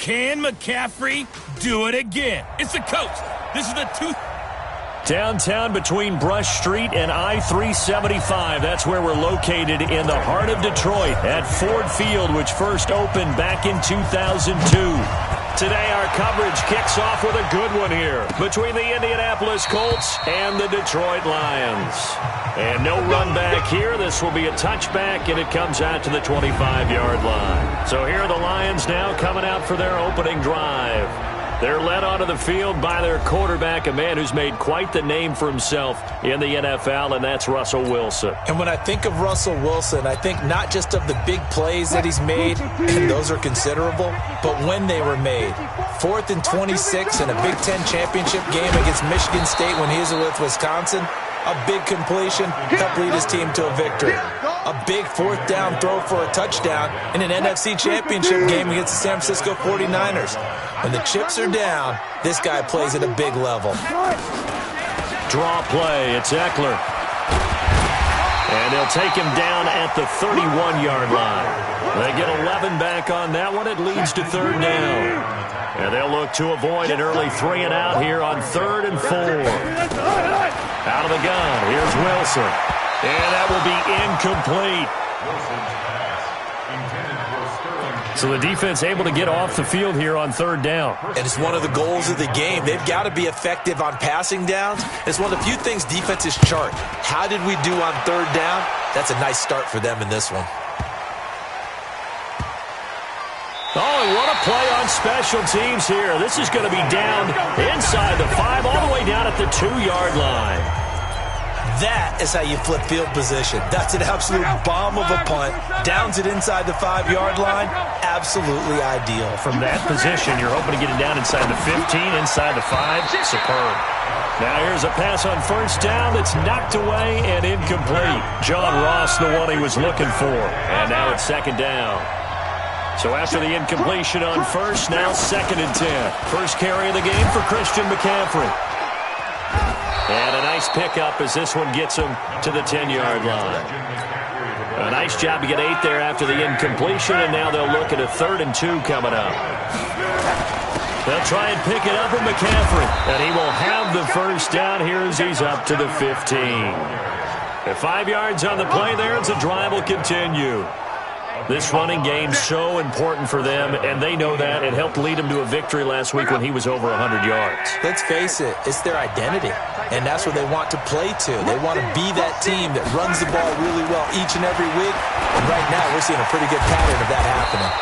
Can McCaffrey do it again? It's the coach. This is the Downtown between Brush Street and I-375. That's where we're located in the heart of Detroit at Ford Field, which first opened back in 2002. Today our coverage kicks off with a good one here between the Indianapolis Colts and the Detroit Lions. And no run back here. This will be a touchback, and it comes out to the 25-yard line. So here are the Lions now coming out for their opening drive. They're led onto the field by their quarterback, a man who's made quite the name for himself in the NFL, and that's Russell Wilson. And when I think of Russell Wilson, I think not just of the big plays that he's made, and those are considerable, but when they were made. 4th and 26 in a Big Ten championship game against Michigan State when he was with Wisconsin. A big completion helped lead his team to a victory. A big 4th down throw for a touchdown in an NFC championship game against the San Francisco 49ers. When the chips are down, this guy plays at a big level. Draw play, it's Eckler. And they'll take him down at the 31-yard line. They get 11 back on that one. It leads to 3rd down. And they'll look to avoid an early 3 and out here on 3rd and 4. Out of the gun, here's Wilson. And that will be incomplete. So the defense able to get off the field here on 3rd down. And it's one of the goals of the game. They've got to be effective on passing downs. It's one of the few things defenses chart. How did we do on 3rd down? That's a nice start for them in this one. Oh, and what a play on special teams here. This is going to be down inside the 5, all the way down at the 2-yard line. That is how you flip field position. That's an absolute bomb of a punt. Downs it inside the 5-yard line. Absolutely ideal. From that position, you're hoping to get it down inside the 15, inside the 5. Superb. Now here's a pass on 1st down that's knocked away and incomplete. John Ross, the one he was looking for. And now it's 2nd down. So after the incompletion on 1st, now 2nd and 10. First carry of the game for Christian McCaffrey. And a nice pickup as this one gets him to the 10-yard line. A nice job to get 8 there after the incompletion, and now they'll look at a 3rd and 2 coming up. They'll try and pick it up with McCaffrey, and he will have the 1st down here as he's up to the 15. At 5 yards on the play there, as the drive will continue. This running game's so important for them, and they know that. It helped lead them to a victory last week when he was over 100 yards. Let's face it, it's their identity, and that's what they want to play to. They want to be that team that runs the ball really well each and every week, and right now we're seeing a pretty good pattern of that happening.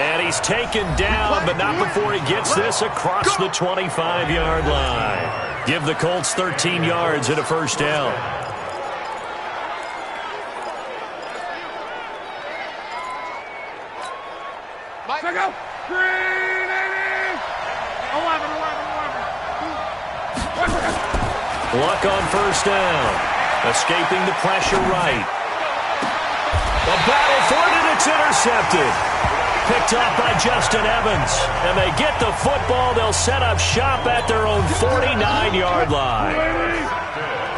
And he's taken down, but not before he gets this across the 25-yard line. Give the Colts 13 yards and a 1st down. Go. Green, 11. Luck on 1st down. Escaping the pressure right. A battle for it, and it's intercepted. Picked up by Justin Evans. And they get the football. They'll set up shop at their own 49-yard line.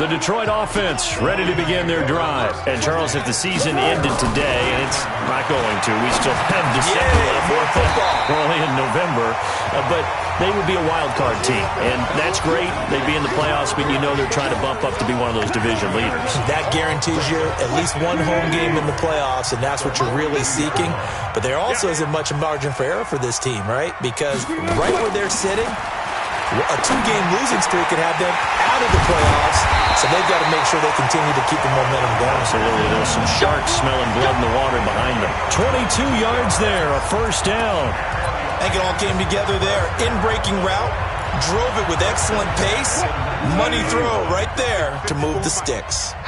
The Detroit offense ready to begin their drive. And, Charles, if the season ended today, and it's not going to, we still have December left. More football. We're only in November. But they would be a wild card team. And that's great. They'd be in the playoffs, but you know they're trying to bump up to be one of those division leaders. That guarantees you at least one home game in the playoffs, and that's what you're really seeking. But there also isn't much margin for error for this team, right? Because right where they're sitting, a 2-game losing streak could have them out of the playoffs, so they've got to make sure they continue to keep the momentum going. Absolutely. There's some sharks smelling blood in the water behind them. 22 yards there, a 1st down. I think it all came together there. In-breaking route, drove it with excellent pace. Money throw right there to move the sticks.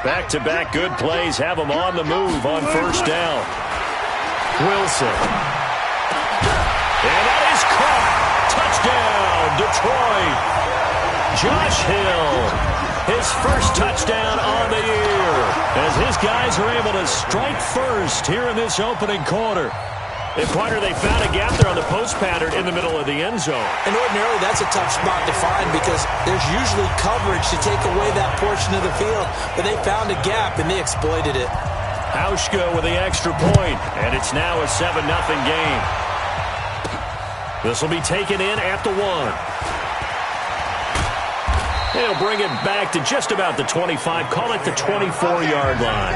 Back-to-back good plays have them on the move on 1st down. Wilson. And that is caught. Touchdown, Detroit. Josh Hill, his first touchdown on the year, as his guys are able to strike first here in this opening quarter. And, Pointer, they found a gap there on the post pattern in the middle of the end zone. And ordinarily, that's a tough spot to find because there's usually coverage to take away that portion of the field. But they found a gap, and they exploited it. Hauschka with the extra point, and it's now a 7-0 game. This will be taken in at the 1. He'll bring it back to just about the 25. Call it the 24-yard line.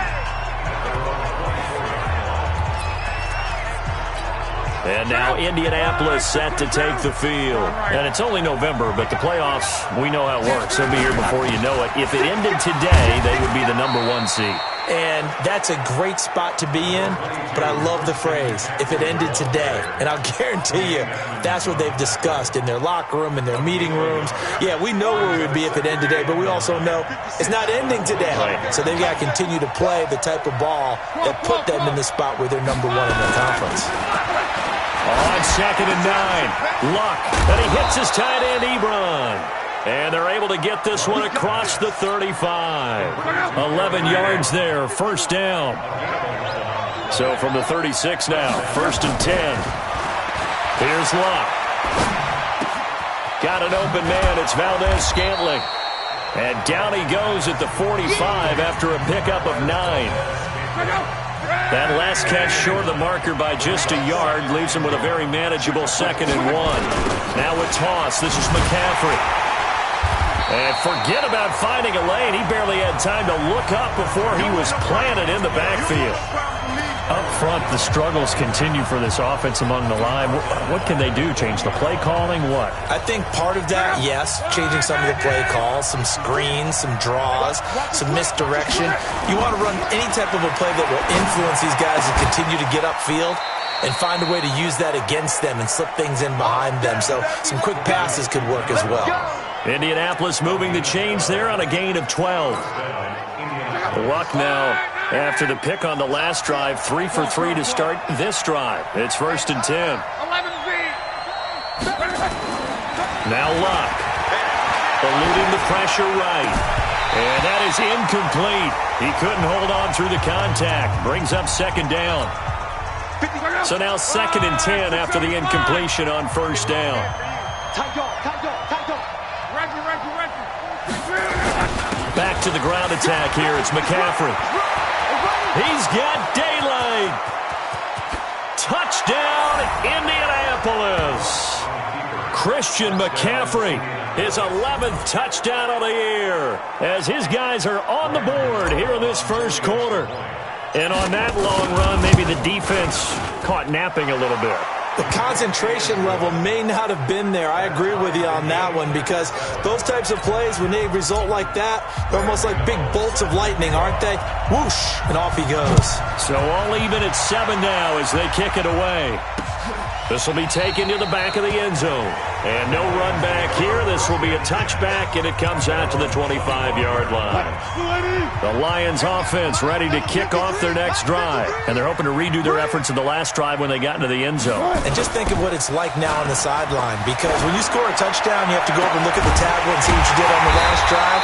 And now Indianapolis set to take the field. And it's only November, but the playoffs, we know how it works. They'll be here before you know it. If it ended today, they would be the #1 seed. And that's a great spot to be in, but I love the phrase, if it ended today. And I'll guarantee you, that's what they've discussed in their locker room, in their meeting rooms. Yeah, we know where we would be if it ended today, but we also know it's not ending today. Right. So they've got to continue to play the type of ball that put them in the spot where they're #1 in their conference. On 2nd and 9, Luck, and he hits his tight end, Ebron. And they're able to get this one across the 35. 11 yards there, first down. So from the 36 now, 1st and 10. Here's Luck. Got an open man, it's Valdez-Scantling. And down he goes at the 45 after a pickup of 9. That last catch short of the marker by just a yard leaves him with a very manageable 2nd and 1. Now a toss. This is McCaffrey. And forget about finding a lane. He barely had time to look up before he was planted in the backfield. Up front, the struggles continue for this offense among the line. What can they do? Change the play calling? What? I think part of that, yes, changing some of the play calls, some screens, some draws, some misdirection. You want to run any type of a play that will influence these guys to continue to get upfield and find a way to use that against them and slip things in behind them. So some quick passes could work as well. Indianapolis moving the chains there on a gain of 12. Luck now, after the pick on the last drive, 3 for 3 to start this drive. It's 1st and 10. Now Luck, eluding the pressure right. And that is incomplete. He couldn't hold on through the contact. Brings up 2nd down. So now 2nd and 10 after the incompletion on 1st down. Back to the ground attack here. It's McCaffrey. He's got daylight. Touchdown, Indianapolis. Christian McCaffrey, his 11th touchdown of the year, as his guys are on the board here in this first quarter. And on that long run, maybe the defense caught napping a little bit. The concentration level may not have been there. I agree with you on that one, because those types of plays, when they result like that, they're almost like big bolts of lightning, aren't they? Whoosh, and off he goes. So all even at 7 now as they kick it away. This will be taken to the back of the end zone. And no run back here. This will be a touchback, and it comes out to the 25-yard line. The Lions offense ready to kick off their next drive. And they're hoping to redo their efforts in the last drive when they got into the end zone. And just think of what it's like now on the sideline, because when you score a touchdown, you have to go over and look at the tablet and see what you did on the last drive.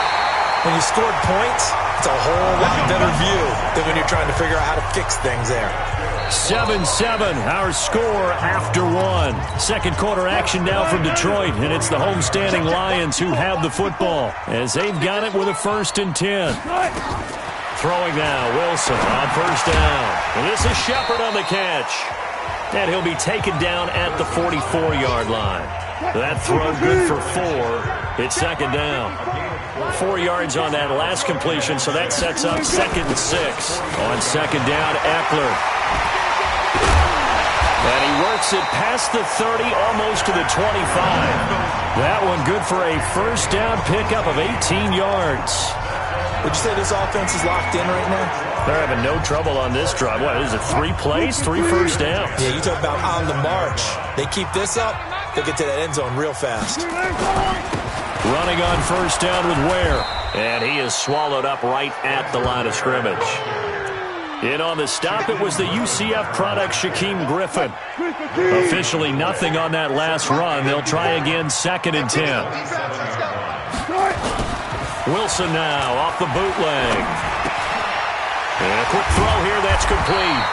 When you scored points, it's a whole lot better view than when you're trying to figure out how to fix things there. 7-7, our score after 1. Second quarter action now from Detroit, and it's the homestanding Lions who have the football as they've got it with a 1st and 10. Throwing now, Wilson on 1st down. And this is Shepard on the catch. And he'll be taken down at the 44-yard line. That throw good for 4. It's 2nd down. 4 yards on that last completion, so that sets up 2nd and 6. On 2nd down, Eckler. And he works it past the 30, almost to the 25. That one good for a 1st down pickup of 18 yards. Would you say this offense is locked in right now? They're having no trouble on this drive. What is it, 3 plays, 3 first downs? Yeah, you talk about on the march. They keep this up, they'll get to that end zone real fast. Running on 1st down with Ware. And he is swallowed up right at the line of scrimmage. In on the stop, it was the UCF product, Shaquem Griffin. Officially nothing on that last run. They'll try again, 2nd and 10. Wilson now off the bootleg. And a quick throw here, that's complete.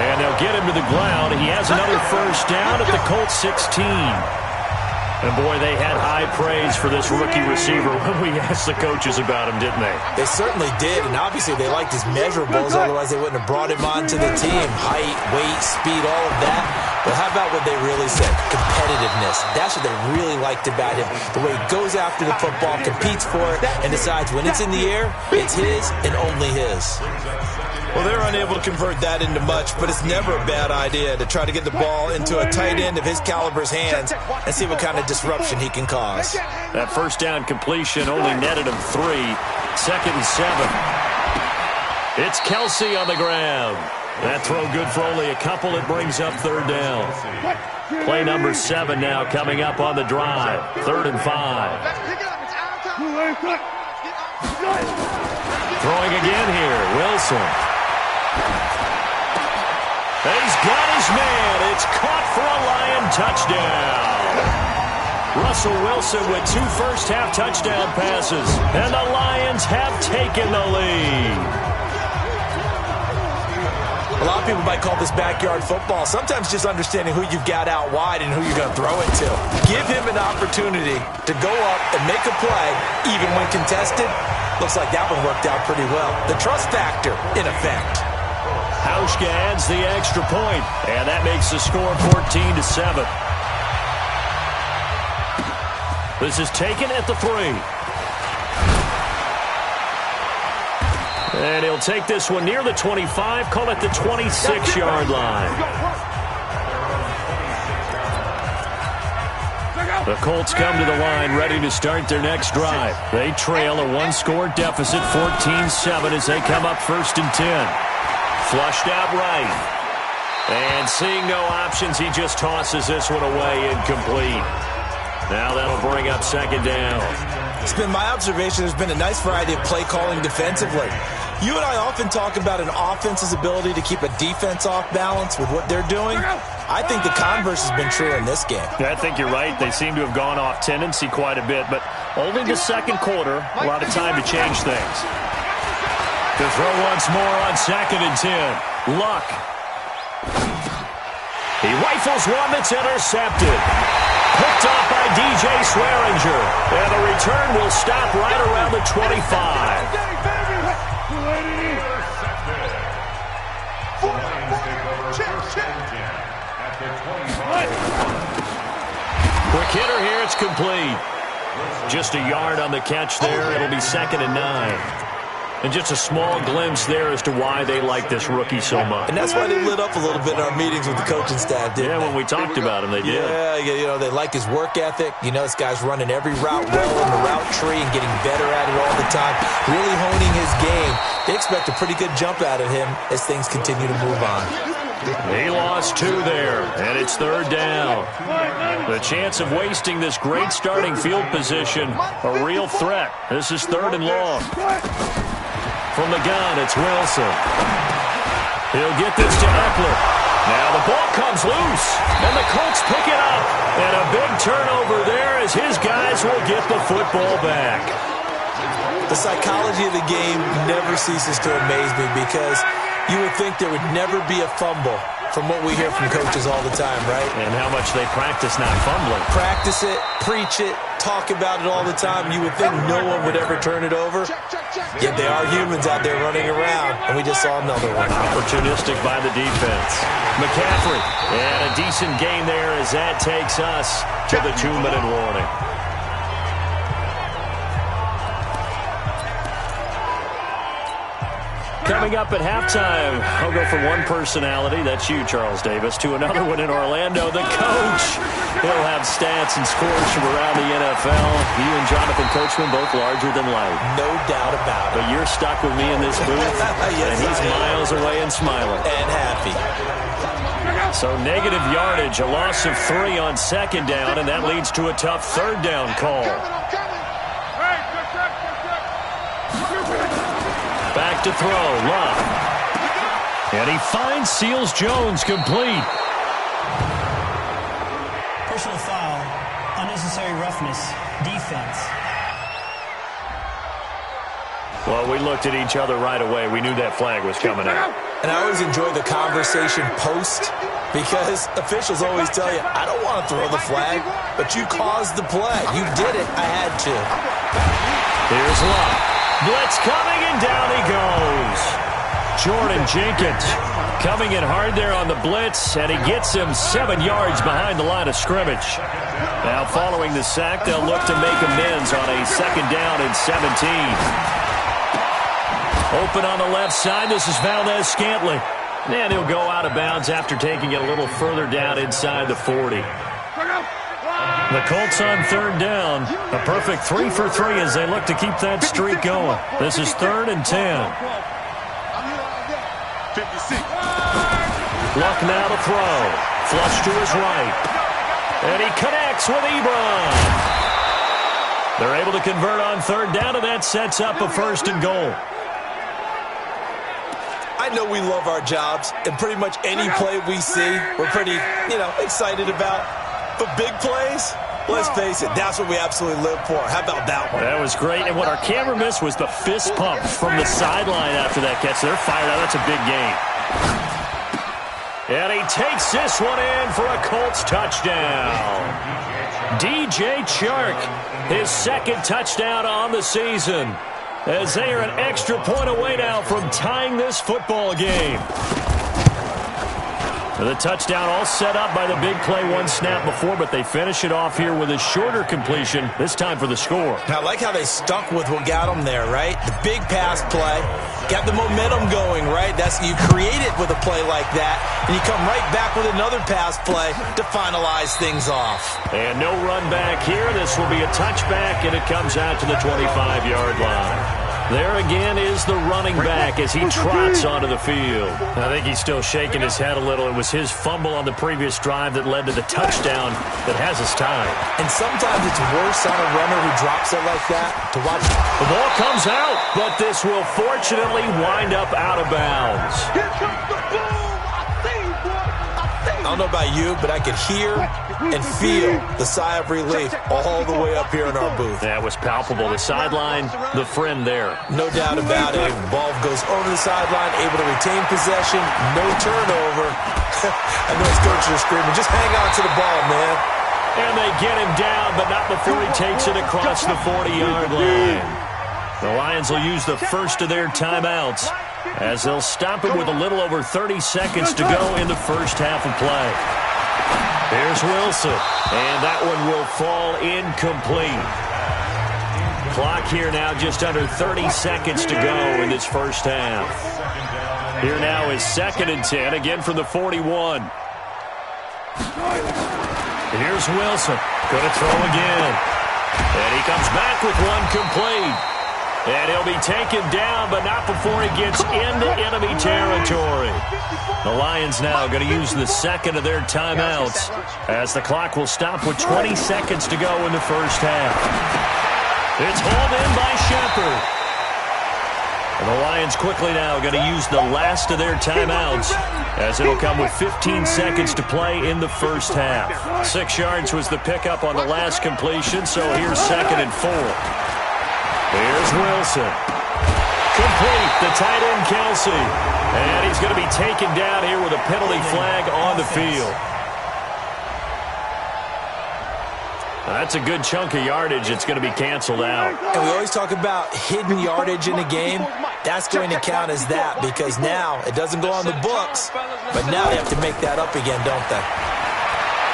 And they'll get him to the ground. He has another 1st down at the Colts 16. And, boy, they had high praise for this rookie receiver when we asked the coaches about him, didn't they? They certainly did, and obviously they liked his measurables, otherwise they wouldn't have brought him onto the team. Height, weight, speed, all of that. Well, how about what they really said? Competitiveness. That's what they really liked about him. The way he goes after the football, competes for it, and decides when it's in the air, it's his and only his. Well, they're unable to convert that into much, but it's never a bad idea to try to get the ball into a tight end of his caliber's hands and see what kind of disruption he can cause. That first down completion only netted him 3. 2nd and 7. It's Kelsey on the ground. That throw good for only a couple. It brings up 3rd down. Play number 7 now coming up on the drive. 3rd and 5. Throwing again here. Wilson. He's got his man. It's caught for a Lion touchdown. Russell Wilson with 2 first-half touchdown passes. And the Lions have taken the lead. A lot of people might call this backyard football. Sometimes just understanding who you've got out wide and who you're going to throw it to. Give him an opportunity to go up and make a play, even when contested. Looks like that one worked out pretty well. The trust factor, in effect. Hauschka adds the extra point, and that makes the score 14-7. This is taken at the 3. And he'll take this one near the 25, call it the 26-yard line. The Colts come to the line ready to start their next drive. They trail a 1-score deficit, 14-7, as they come up 1st and 10. Flushed out right. And seeing no options, he just tosses this one away, incomplete. Now that'll bring up 2nd down. It's been my observation there's been a nice variety of play calling defensively. You and I often talk about an offense's ability to keep a defense off balance with what they're doing. I think the converse has been true in this game. I think you're right. They seem to have gone off tendency quite a bit, but only the 2nd quarter, a lot of time to change things. To throw once more on 2nd and 10. Luck. He rifles one that's intercepted. Picked off by DJ Swearinger. And the return will stop right around the 25. Quick hitter here. It's complete. Just a yard on the catch there. It'll be 2nd and 9. And just a small glimpse there as to why they like this rookie so much. And that's why they lit up a little bit in our meetings with the coaching staff, didn't they? When we talked about him, they did. Yeah, you know, they like his work ethic. You know, this guy's running every route well in the route tree and getting better at it all the time, really honing his game. They expect a pretty good jump out of him as things continue to move on. He lost 2 there, and it's 3rd down. The chance of wasting this great starting field position, a real threat. This is 3rd and long. From the gun, it's Wilson. He'll get this to Eckler. Now the ball comes loose, and the Colts pick it up. And a big turnover there as his guys will get the football back. The psychology of the game never ceases to amaze me because you would think there would never be a fumble from what we hear from coaches all the time, right? And how much they practice not fumbling. Practice it, preach it, talk about it all the time. You would think no one would ever turn it over. Yet they are humans out there running around, and we just saw another one. Opportunistic by the defense. McCaffrey, and a decent gain there as that takes us to the 2-minute warning. Coming up at halftime, I'll go from one personality, that's you, Charles Davis, to another one in Orlando, the coach. He'll have stats and scores from around the NFL. You and Jonathan Coachman both larger than life. No doubt about it. But you're stuck with me in this booth, yes, and he's miles away and smiling. And happy. So negative yardage, a loss of 3 on 2nd down, and that leads to a tough 3rd down call. Back to throw, Love. And he finds Seals-Jones complete. Personal foul, unnecessary roughness, defense. Well, we looked at each other right away. We knew that flag was coming out. And I always enjoy the conversation post because officials always tell you, I don't want to throw the flag, but you caused the play. You did it. I had to. Here's Love. Blitz coming, and down he goes. Jordan Jenkins Coming in hard there on the blitz, and he gets him 7 yards behind the line of scrimmage. Now following the sack, they'll look to make amends on a 2nd down and 17. Open on the left side, this is Valdez-Scantling. And he'll go out of bounds after taking it a little further down inside the 40. The Colts on 3rd down. A perfect 3 for 3 as they look to keep that streak going. This is 3rd and 10. 56. Luck now to throw. Flush to his right. And he connects with Ebron. They're able to convert on 3rd down, and that sets up a 1st and goal. I know we love our jobs, and pretty much any play we see, we're pretty, excited about. But big plays, let's face it, that's what we absolutely live for. How about that one? That was great, and what our camera missed was the fist pump from the sideline after that catch. They're fired out. That's a big game. And he takes this one in for a Colts touchdown. DJ Chark, his 2nd touchdown on the season, as they are an extra point away now from tying this football game. The touchdown all set up by the big play 1 snap before, but they finish it off here with a shorter completion, this time for the score. I like how they stuck with what got them there, right? The big pass play, got the momentum going, right? That's you create it with a play like that, and you come right back with another pass play to finalize things off. And no run back here. This will be a touchback, and it comes out to the 25-yard line. There again is the running back as he trots onto the field. I think he's still shaking his head a little. It was his fumble on the previous drive that led to the touchdown that has us tied. And sometimes it's worse on a runner who drops it like that to watch. The ball comes out, but this will fortunately wind up out of bounds. I don't know about you, but I could hear and feel the sigh of relief all the way up here in our booth. That was palpable. The sideline, the friend there. No doubt about it. Ball goes over the sideline, able to retain possession, no turnover. I know his coaches are screaming, just hang on to the ball, man. And they get him down, but not before he takes it across the 40-yard line. The Lions will use the first of their timeouts as they'll stop him with a little over 30 seconds to go in the first half of play. Here's Wilson, and that one will fall incomplete. Clock here now just under 30 seconds to go in this first half. Here now is 2nd and 10, again from the 41. Here's Wilson, going to throw again. And he comes back with one complete. And he'll be taken down, but not before he gets into enemy territory. The Lions now going to use the 2nd of their timeouts as the clock will stop with 20 seconds to go in the first half. It's hauled in by Shepard. And the Lions quickly now going to use the last of their timeouts as it'll come with 15 seconds to play in the first half. 6 yards was the pickup on the last completion, so here's 2nd and 4. Here's Wilson. Complete, the tight end Kelsey. And he's going to be taken down here with a penalty flag on the field. Now, that's a good chunk of yardage. It's going to be canceled out. And we always talk about hidden yardage in a game. That's going to count as that because now it doesn't go on the books, but now they have to make that up again, don't they?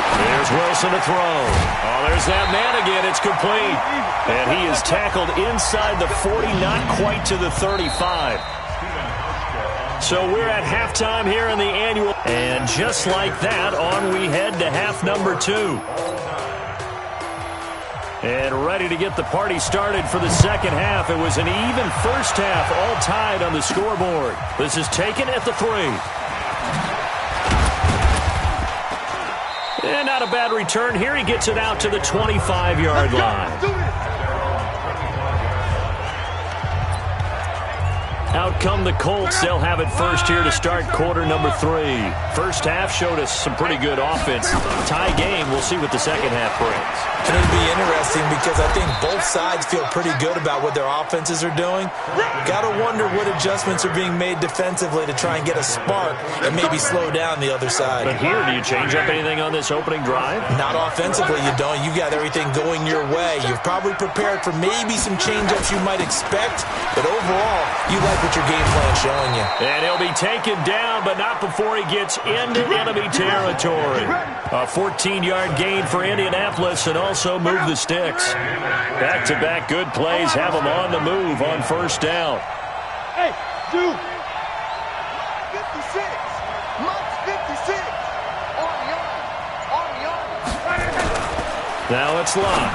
There's Wilson to throw. Oh, there's that man again. It's complete. And he is tackled inside the 40, not quite to the 35. So we're at halftime here in the annual. And just like that, on we head to half number 2. And ready to get the party started for the second half. It was an even first half, all tied on the scoreboard. This is taken at the 3. And not a bad return here. He gets it out to the 25-yard line. Out come the Colts. They'll have it first here to start quarter number 3. First half showed us some pretty good offense. Tie game. We'll see what the second half brings. And it'll be interesting because I think both sides feel pretty good about what their offenses are doing. Got to wonder what adjustments are being made defensively to try and get a spark and maybe slow down the other side. But here, do you change up anything on this opening drive? Not offensively, you don't. You got everything going your way. You've probably prepared for maybe some change-ups you might expect, but overall, you like like what your game plan's showing you. And he'll be taken down, but not before he gets into enemy territory. A 14-yard gain for Indianapolis and also move the sticks. Back-to-back good plays have them on the move on first down. Hey, dude. 56. Max 56. On the arm. Now it's Luck.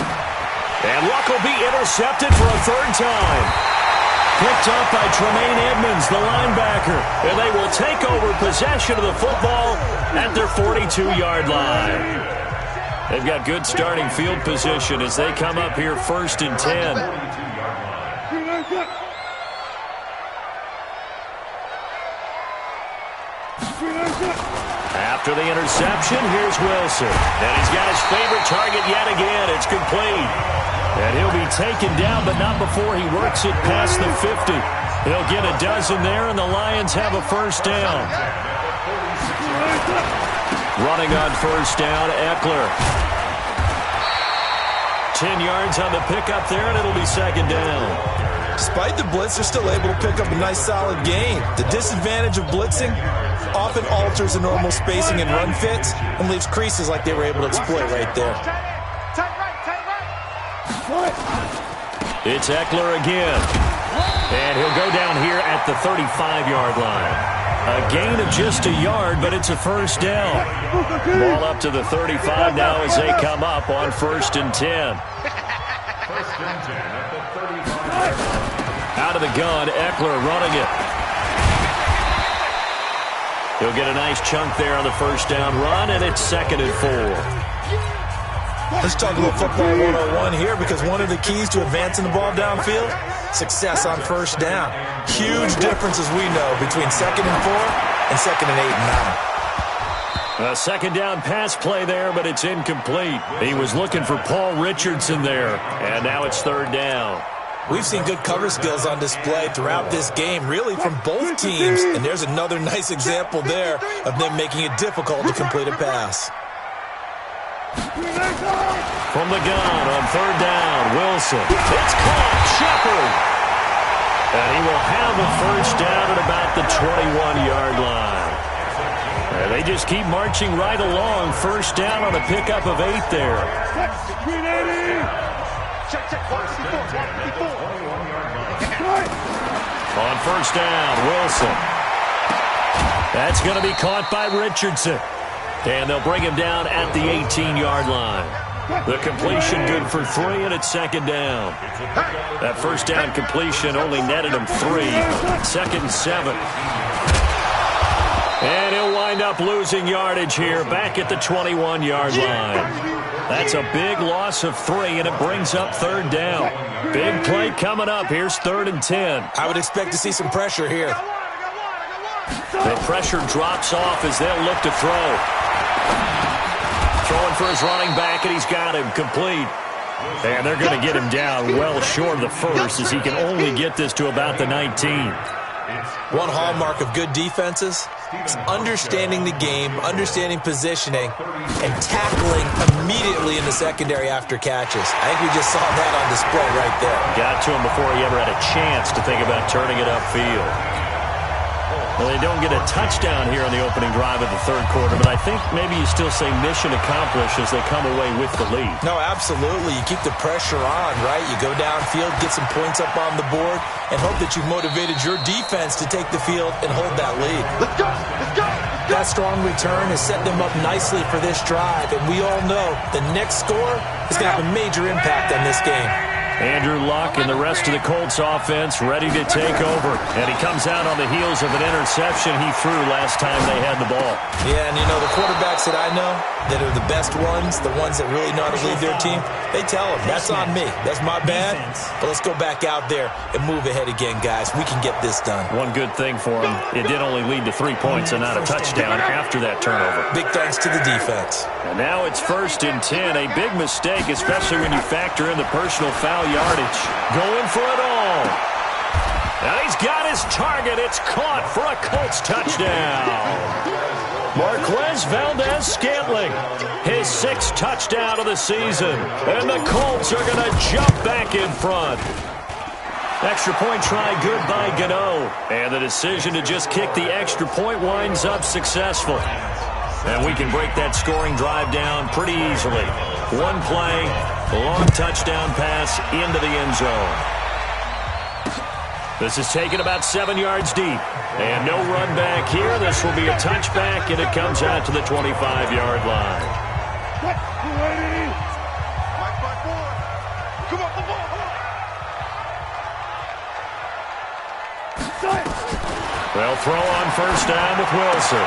And Luck will be intercepted for a third time. Picked up by Tremaine Edmonds, the linebacker. And they will take over possession of the football at their 42-yard line. They've got good starting field position as they come up here first and 10. After the interception, here's Wilson. And he's got his favorite target yet again. It's complete. And he'll be taken down, but not before he works it past the 50. He'll get a dozen there, and the Lions have a first down. Running on first down, Eckler. 10 yards on the pickup there, and it'll be second down. Despite the blitz, they're still able to pick up a nice, solid gain. The disadvantage of blitzing often alters the normal spacing and run fits and leaves creases like they were able to exploit right there. It's Eckler again. And he'll go down here at the 35-yard line. A gain of just a yard, but it's a first down. Ball up to the 35 now as they come up on first and 10. Out of the gun, Eckler running it. He'll get a nice chunk there on the first down run, and it's second and 4. Let's talk a little football 101 here, because one of the keys to advancing the ball downfield, success on first down. Huge difference, as we know, between second and 4 and second and 8 and 9. A second down pass play there, but it's incomplete. He was looking for Paul Richardson there, and now it's third down. We've seen good cover skills on display throughout this game, really from both teams, and there's another nice example there of them making it difficult to complete a pass. From the gun on third down, Wilson. It's caught, Shepard. And he will have a first down at about the 21-yard line. And they just keep marching right along. First down on a pickup of 8 there. On first down, Wilson. That's going to be caught by Richardson. And they'll bring him down at the 18-yard line. The completion good for 3, and it's second down. That first down completion only netted him 3. Second and 7. And he'll wind up losing yardage here back at the 21-yard line. That's a big loss of 3, and it brings up third down. Big play coming up. Here's third and 10. I would expect to see some pressure here. The pressure drops off as they'll look to throw. Throwing for his running back, and he's got him complete. And they're going to get him down well short of the first, as he can only get this to about the 19. One hallmark of good defenses is understanding the game, understanding positioning, and tackling immediately in the secondary after catches. I think we just saw that on display right there. Got to him before he ever had a chance to think about turning it upfield. Well, they don't get a touchdown here on the opening drive of the third quarter, but I think maybe you still say mission accomplished as they come away with the lead. No, absolutely. You keep the pressure on, right? You go downfield, get some points up on the board, and hope that you've motivated your defense to take the field and hold that lead. Let's go! Let's go! Let's go! That strong return has set them up nicely for this drive, and we all know the next score is going to have a major impact on this game. Andrew Luck and the rest of the Colts offense ready to take over. And he comes out on the heels of an interception he threw last time they had the ball. Yeah, and you know, the quarterbacks that I know that are the best ones, the ones that really know how to lead their team, they tell them, that's on me. That's my bad. But let's go back out there and move ahead again, guys. We can get this done. One good thing for him, it did only lead to 3 points and not a touchdown after that turnover. Big thanks to the defense. And now it's first and 10. A big mistake, especially when you factor in the personal foul yardage. Going for it all. Now he's got his target. It's caught for a Colts touchdown. Marquez Valdez-Scantling, his 6th touchdown of the season. And the Colts are going to jump back in front. Extra point try good by Gano. And the decision to just kick the extra point winds up successful. And we can break that scoring drive down pretty easily. One play, long touchdown pass into the end zone. This is taken about 7 yards deep. And no run back here. This will be a touchback, and it comes out to the 25-yard line. They'll throw on first down with Wilson.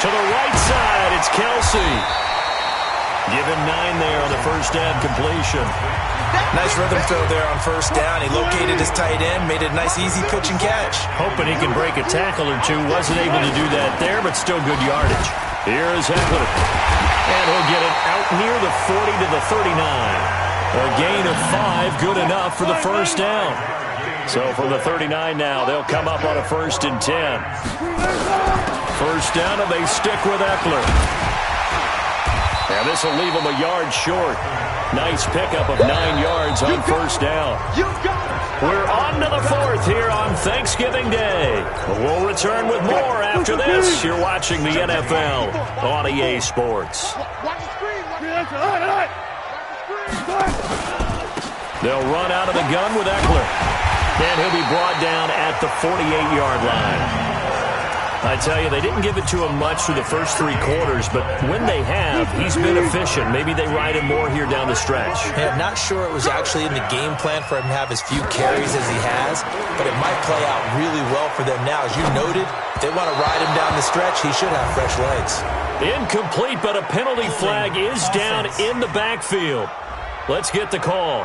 To the right side, it's Kelsey. Give him 9 there on the first down completion. Nice rhythm throw there on first down. He located his tight end, made it a nice, easy pitch and catch. Hoping he can break a tackle or two. Wasn't able to do that there, but still good yardage. Here is Eckler. And he'll get it out near the 40 to the 39. A gain of 5, good enough for the first down. So from the 39 now, they'll come up on a 1st and 10. First down, and they stick with Eckler. And this will leave them a yard short. Nice pickup of 9 yards on first down. We're on to the 4th here on Thanksgiving Day. We'll return with more after this. You're watching the NFL on EA Sports. They'll run out of the gun with Eckler. And he'll be brought down at the 48-yard line. I tell you, they didn't give it to him much through the first 3 quarters, but when they have, he's been efficient. Maybe they ride him more here down the stretch. Hey, I'm not sure it was actually in the game plan for him to have as few carries as he has, but it might play out really well for them now. As you noted, if they want to ride him down the stretch, he should have fresh legs. Incomplete, but a penalty flag is down in the backfield. Let's get the call.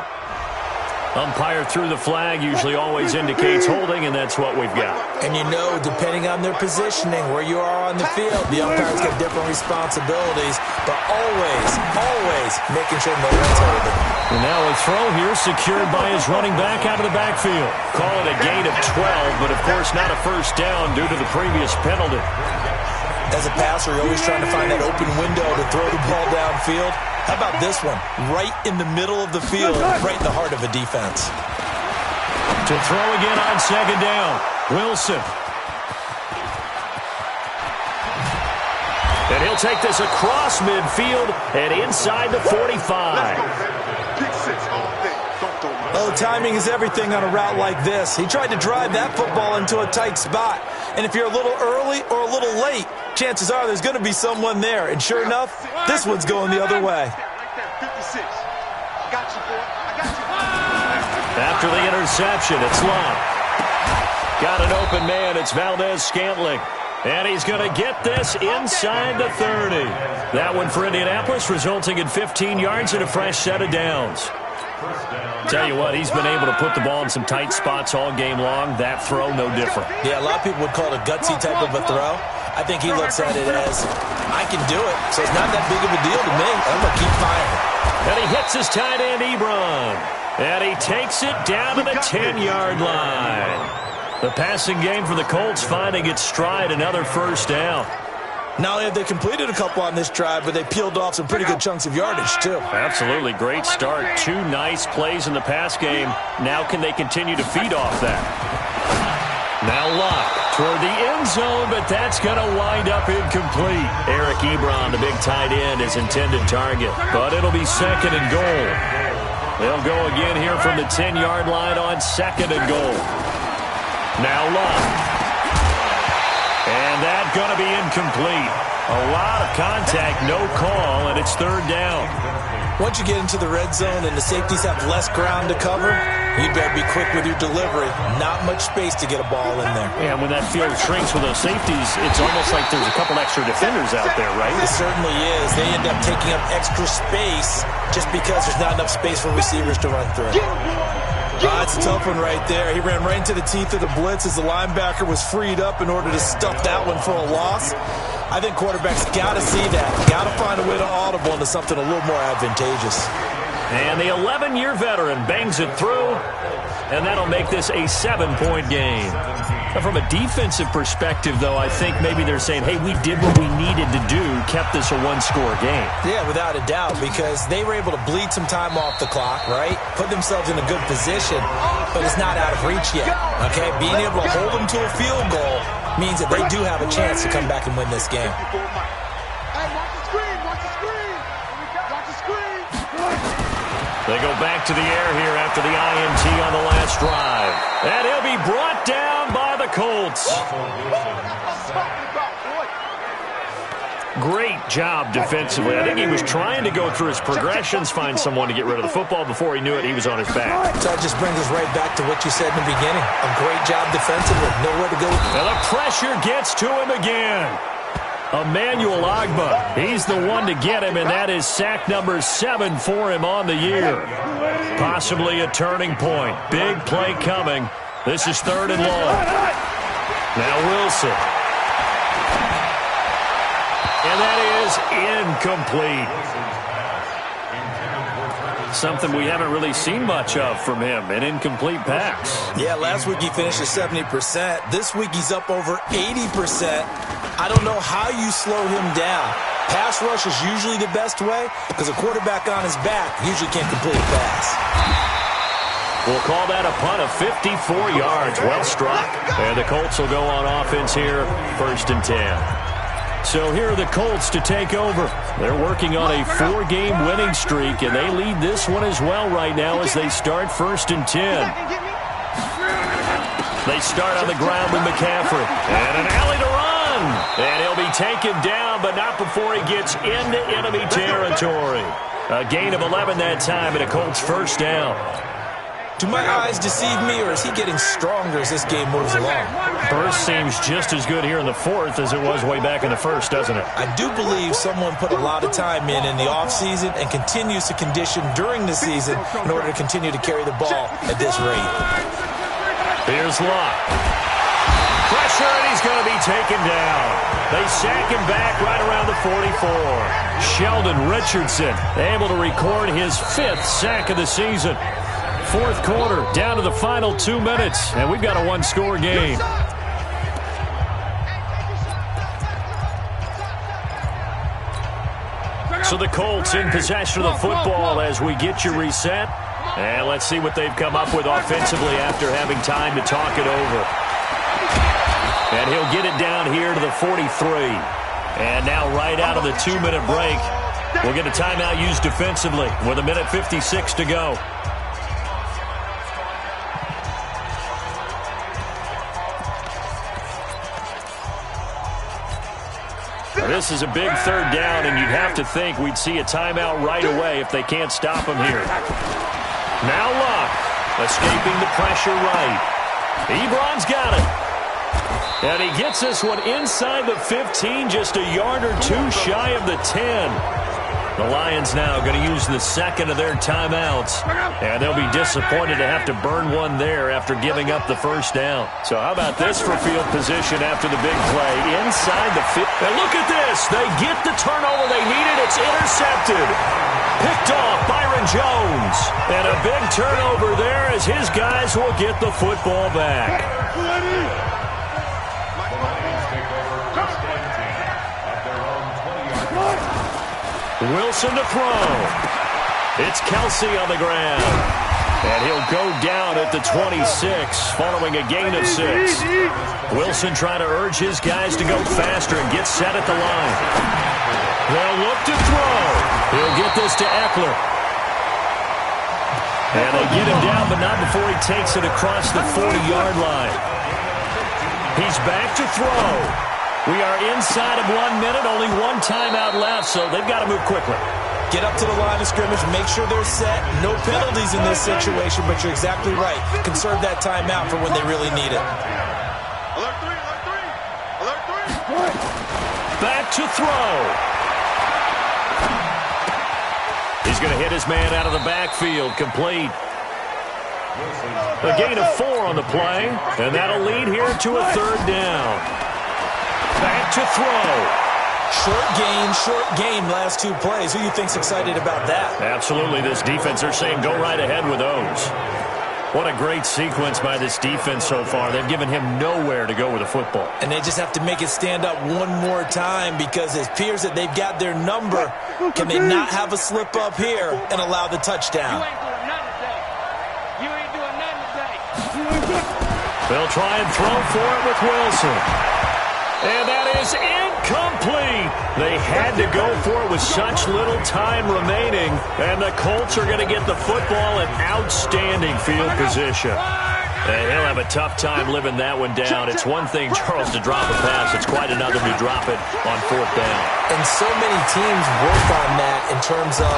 Umpire threw the flag, usually always indicates holding, and that's what we've got. And you know, depending on their positioning, where you are on the field, the umpires get different responsibilities, but always making sure no one's holding. And now a throw here secured by his running back out of the backfield. Call it a gain of 12, but of course not a first down due to the previous penalty. As a passer, you're always trying to find that open window to throw the ball downfield. How about this one? Right in the middle of the field, right in the heart of a defense. To throw again on second down, Wilson. And he'll take this across midfield and inside the 45. Oh, timing is everything on a route like this. He tried to drive that football into a tight spot. And if you're a little early or a little late, chances are there's going to be someone there. And sure enough, this one's going the other way. After the interception, it's Love. Got an open man. It's Valdez-Scantling. And he's going to get this inside the 30. That one for Indianapolis, resulting in 15 yards and a fresh set of downs. Tell you what, he's been able to put the ball in some tight spots all game long. That throw, no different. Yeah, a lot of people would call it a gutsy type of a throw. I think he looks at it as, I can do it, so it's not that big of a deal to me. I'm going to keep firing. And he hits his tight end, Ebron. And he takes it down to the 10-yard line. The passing game for the Colts finding its stride, another first down. Not only have they completed a couple on this drive, but they peeled off some pretty good chunks of yardage, too. Absolutely. Great start. 2 nice plays in the pass game. Now can they continue to feed off that? Now Locke toward the end zone, but that's going to wind up incomplete. Eric Ebron, the big tight end, is intended target, but it'll be 2nd and goal. They'll go again here from the 10-yard line on 2nd and goal. Now Locke. And that's going to be incomplete. A lot of contact, no call, and it's 3rd down. Once you get into the red zone and the safeties have less ground to cover, you better be quick with your delivery. Not much space to get a ball in there. Yeah, when that field shrinks with those safeties, it's almost like there's a couple extra defenders out there, right? It certainly is. They end up taking up extra space just because there's not enough space for receivers to run through. That's a tough one right there. He ran right into the teeth of the blitz as the linebacker was freed up in order to stuff that one for a loss. I think quarterbacks got to see that. Got to find a way to audible into something a little more advantageous. And the 11-year veteran bangs it through, and that'll make this a 7-point game. From a defensive perspective, though, I think maybe they're saying, hey, we did what we needed to do, kept this a one-score game. Yeah, without a doubt, because they were able to bleed some time off the clock, right? Put themselves in a good position, but it's not out of reach yet, okay? Being able to hold them to a field goal means that they do have a chance to come back and win this game. Hey, watch the screen, watch the screen. Watch the screen. They go back to the air here after the INT on the last drive. And he'll be brought down by the Colts. Great job defensively. I think he was trying to go through his progressions, find someone to get rid of the football. Before he knew it, he was on his back. So that just brings us right back to what you said in the beginning. A great job defensively. Nowhere to go. And the pressure gets to him again. Emmanuel Ogbah, he's the one to get him, and that is sack number 7 for him on the year. Possibly a turning point. Big play coming. This is 3rd and long. Now Wilson. And that is incomplete. Something we haven't really seen much of from him, an incomplete pass. Yeah, last week he finished at 70%. This week he's up over 80%. I don't know how you slow him down. Pass rush is usually the best way because a quarterback on his back usually can't complete a pass. We'll call that a punt of 54 yards. Well struck. And the Colts will go on offense here, 1st and 10. So here are the Colts to take over. They're working on a 4-game winning streak, and they lead this one as well right now as they start 1st and 10. They start on the ground with McCaffrey. And an alley to run. And he'll be taken down, but not before he gets into enemy territory. A gain of 11 that time, and a Colts 1st down. Do my eyes deceive me, or is he getting stronger as this game moves along? Burst seems just as good here in the 4th as it was way back in the 1st, doesn't it? I do believe someone put a lot of time in the offseason and continues to condition during the season in order to continue to carry the ball at this rate. Here's Luck. Pressure, and he's going to be taken down. They sack him back right around the 44. Sheldon Richardson able to record his 5th sack of the season. 4th quarter, down to the final 2 minutes, and we've got a one-score game. So the Colts in possession of the football as we get you reset. And let's see what they've come up with offensively after having time to talk it over. And he'll get it down here to the 43. And now right out of the 2-minute break, we'll get a timeout used defensively with 1:56 to go. This is a big 3rd down, and you'd have to think we'd see a timeout right away if they can't stop him here. Now Luck, escaping the pressure right. Ebron's got it. And he gets this one inside the 15, just a yard or 2 shy of the 10. The Lions now going to use the 2nd of their timeouts. And they'll be disappointed to have to burn one there after giving up the 1st down. So how about this for field position after the big play? Inside the 50. And look at this. They get the turnover they needed. It's intercepted. Picked off Byron Jones. And a big turnover there as his guys will get the football back. Wilson to throw. It's Kelsey on the ground. And he'll go down at the 26 following a gain of 6. Wilson trying to urge his guys to go faster and get set at the line. They'll look to throw. He'll get this to Eckler. And they get him down, but not before he takes it across the 40-yard line. He's back to throw. We are inside of 1 minute, only one timeout left, so they've got to move quickly. Get up to the line of scrimmage, make sure they're set. No penalties in this situation, but you're exactly right. Conserve that timeout for when they really need it. Alert 3, alert 3, alert 3. Back to throw. He's going to hit his man out of the backfield, complete. A gain of 4 on the play, and that'll lead here to a 3rd down. Back to throw. Short game, last 2 plays. Who do you think's excited about that? Absolutely. This defense, they're saying go right ahead with those. What a great sequence by this defense so far. They've given him nowhere to go with the football. And they just have to make it stand up one more time because it appears that they've got their number. Can they not have a slip up here and allow the touchdown? You ain't doing nothing today. They'll try and throw for it with Wilson. And that is incomplete. They had to go for it with such little time remaining. And the Colts are going to get the football in outstanding field position. And he'll have a tough time living that one down. It's one thing, Charles, to drop a pass. It's quite another to drop it on fourth down. And so many teams work on that in terms of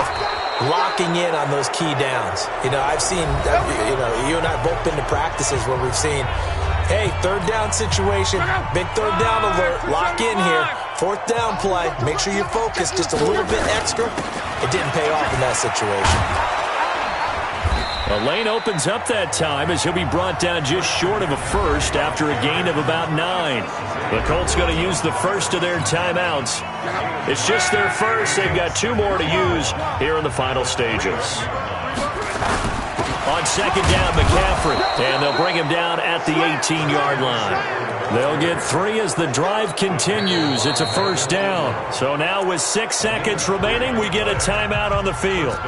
locking in on those key downs. You know, I've seen, you and I have both been to practices where we've seen, hey, third down situation, big third down alert, lock in here, fourth down play, make sure you're focused just a little bit extra. It didn't pay off in that situation. The lane opens up that time as he'll be brought down just short of a first after a gain of about 9. The Colts going to use the first of their timeouts. It's just their first. They've got 2 more to use here in the final stages. On second down, McCaffrey, and they'll bring him down at the 18-yard line. They'll get 3 as the drive continues. It's a first down. So now with 6 seconds remaining, we get a timeout on the field.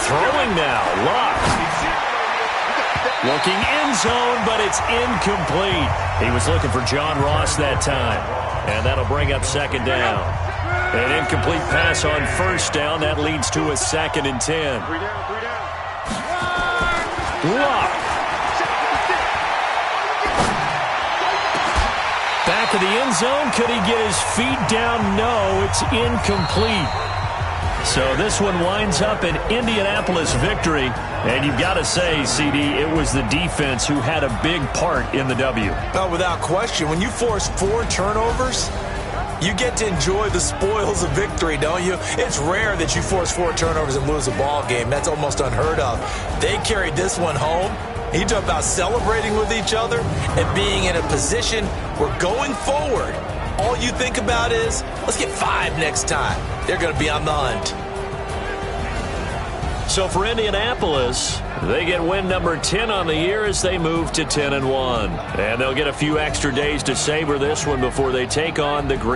Throwing now, Luck. Looking end zone, but it's incomplete. He was looking for John Ross that time. And that'll bring up second down. An incomplete pass on first down. That leads to a 2nd and 10. Luck. Back of the end zone. Could he get his feet down? No, it's incomplete. So this one winds up an Indianapolis victory. And you've got to say, CD, it was the defense who had a big part in the W. No, without question. When you force 4 turnovers, you get to enjoy the spoils of victory, don't you? It's rare that you force 4 turnovers and lose a ball game. That's almost unheard of. They carried this one home. You talk about celebrating with each other and being in a position where going forward, all you think about is, let's get 5 next time. They're going to be on the hunt. So for Indianapolis, they get win number 10 on the year as they move to 10-1. And they'll get a few extra days to savor this one before they take on the Green.